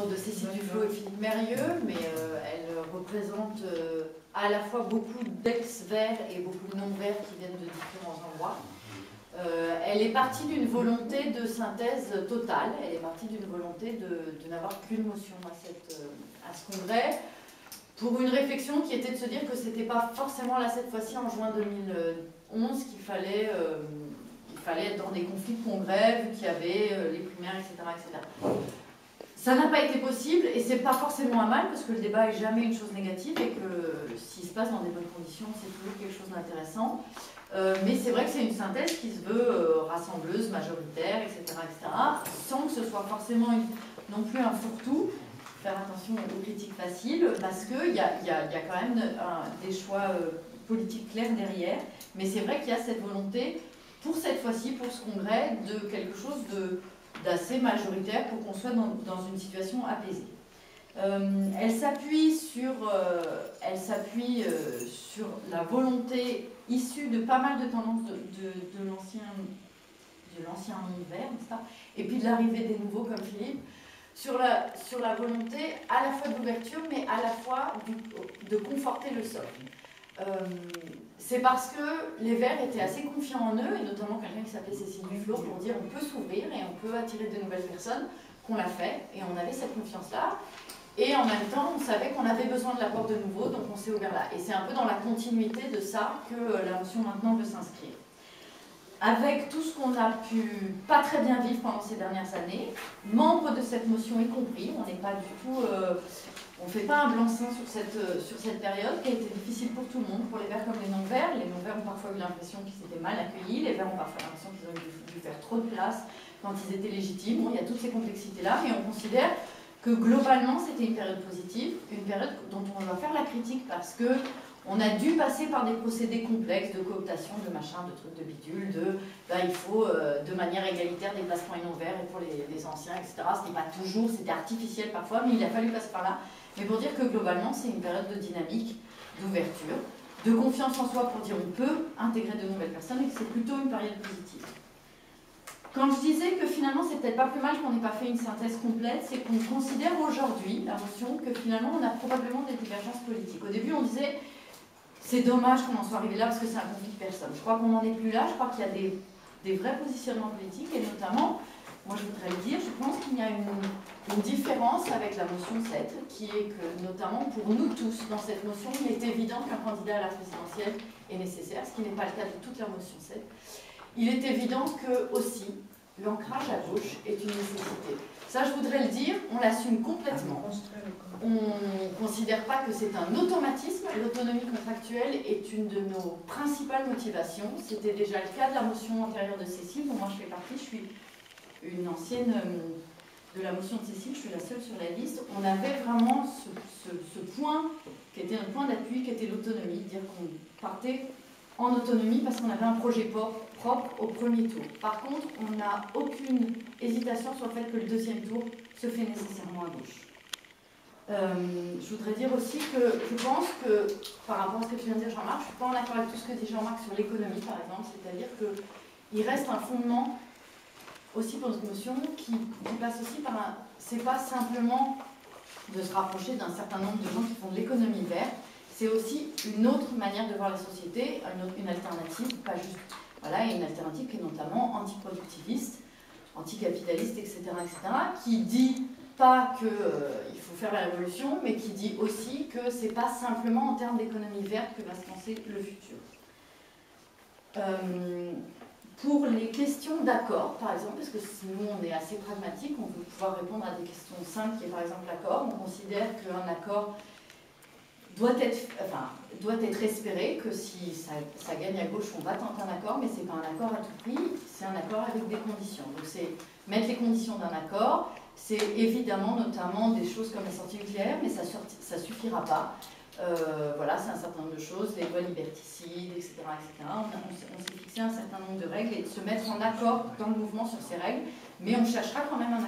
De Cécile Duflot et Philippe Mérieux, mais elle représente à la fois beaucoup d'ex-verts et beaucoup de non-verts qui viennent de différents endroits. Elle est partie d'une volonté de synthèse totale, elle est partie d'une volonté de n'avoir qu'une motion à ce congrès, pour une réflexion qui était de se dire que c'était pas forcément là cette fois-ci en juin 2011 qu'il fallait être dans des conflits de congrès, vu qu'il y avait les primaires, etc., etc. Ça n'a pas été possible, et c'est pas forcément un mal, parce que le débat est jamais une chose négative, et que s'il se passe dans des bonnes conditions, c'est toujours quelque chose d'intéressant. Mais c'est vrai que c'est une synthèse qui se veut rassembleuse, majoritaire, etc., etc., sans que ce soit forcément non plus un fourre-tout. Faire attention aux critiques faciles, parce qu'il y a quand même des choix politiques clairs derrière, mais c'est vrai qu'il y a cette volonté, pour cette fois-ci, pour ce congrès, de quelque chose d'assez majoritaire pour qu'on soit dans une situation apaisée. Elle s'appuie sur la volonté issue de pas mal de tendances de l'ancien monde vert, n'est-ce pas, et puis de l'arrivée des nouveaux comme Philippe, sur la volonté à la fois d'ouverture, mais à la fois de conforter le socle. C'est parce que les Verts étaient assez confiants en eux, et notamment quelqu'un qui s'appelait Cécile Duflot, pour dire on peut s'ouvrir et on peut attirer de nouvelles personnes, qu'on l'a fait, et on avait cette confiance-là. Et en même temps, on savait qu'on avait besoin de l'apport de nouveau, donc on s'est ouvert là. Et c'est un peu dans la continuité de ça que la motion maintenant peut s'inscrire. Avec tout ce qu'on a pu pas très bien vivre pendant ces dernières années, membres de cette motion y compris, on n'est pas du tout... on ne fait pas un blanc-seing sur cette période qui a été difficile pour tout le monde, pour les Verts comme les non-Verts. Les non-Verts ont parfois eu l'impression qu'ils étaient mal accueillis, les Verts ont parfois l'impression qu'ils ont dû faire trop de place quand ils étaient légitimes. Bon, il y a toutes ces complexités-là, mais on considère que globalement c'était une période positive, une période dont on doit faire la critique parce que on a dû passer par des procédés complexes de cooptation, de machin, de trucs de bidule, il faut de manière égalitaire des placements et non-verts et pour les anciens, etc. C'était pas toujours, c'était artificiel parfois, mais il a fallu passer par là. Mais pour dire que globalement, c'est une période de dynamique, d'ouverture, de confiance en soi pour dire on peut intégrer de nouvelles personnes et que c'est plutôt une période positive. Quand je disais que finalement, c'est peut-être pas plus mal qu'on n'ait pas fait une synthèse complète, c'est qu'on considère aujourd'hui la notion que finalement, on a probablement des divergences politiques. Au début, on disait c'est dommage qu'on en soit arrivé là parce que c'est un conflit de personnes. Je crois qu'on n'en est plus là, je crois qu'il y a des vrais positionnements politiques et notamment, moi je voudrais le dire, je pense qu'il y a une différence avec la motion 7 qui est que notamment pour nous tous dans cette motion, il est évident qu'un candidat à la présidentielle est nécessaire, ce qui n'est pas le cas de toute la motion 7. Il est évident que aussi l'ancrage à gauche est une nécessité. Ça, je voudrais le dire, on l'assume complètement. On ne considère pas que c'est un automatisme. L'autonomie contractuelle est une de nos principales motivations. C'était déjà le cas de la motion antérieure de Cécile, dont moi je fais partie. Je suis une ancienne de la motion de Cécile, je suis la seule sur la liste. On avait vraiment ce point qui était un point d'appui, qui était l'autonomie, dire qu'on partait en autonomie parce qu'on avait un projet propre au premier tour. Par contre, on n'a aucune hésitation sur le fait que le deuxième tour se fait nécessairement à gauche. Je voudrais dire aussi que je pense que, par rapport à ce que tu viens de dire Jean-Marc, je ne suis pas en accord avec tout ce que dit Jean-Marc sur l'économie par exemple, c'est-à-dire qu'il reste un fondement aussi pour notre motion qui passe aussi par un... C'est pas simplement de se rapprocher d'un certain nombre de gens qui font de l'économie verte, c'est aussi une autre manière de voir la société, une alternative, pas juste... Voilà, et une alternative qui est notamment antiproductiviste, anticapitaliste, etc., qui dit pas qu'il faut faire la révolution, mais qui dit aussi que c'est pas simplement en termes d'économie verte que va se penser le futur. Pour les questions d'accord, par exemple, parce que nous on est assez pragmatique, on veut pouvoir répondre à des questions simples, qui est par exemple l'accord, on considère qu'un accord doit être espéré, que si ça gagne à gauche, on va tenter un accord, mais c'est pas un accord à tout prix, c'est un accord avec des conditions. Donc c'est mettre les conditions d'un accord, c'est évidemment notamment des choses comme la sortie nucléaire, mais ça suffira pas. Voilà, c'est un certain nombre de choses, les lois liberticides, etc. On s'est fixé un certain nombre de règles et de se mettre en accord dans le mouvement sur ces règles, mais on cherchera quand même un accord.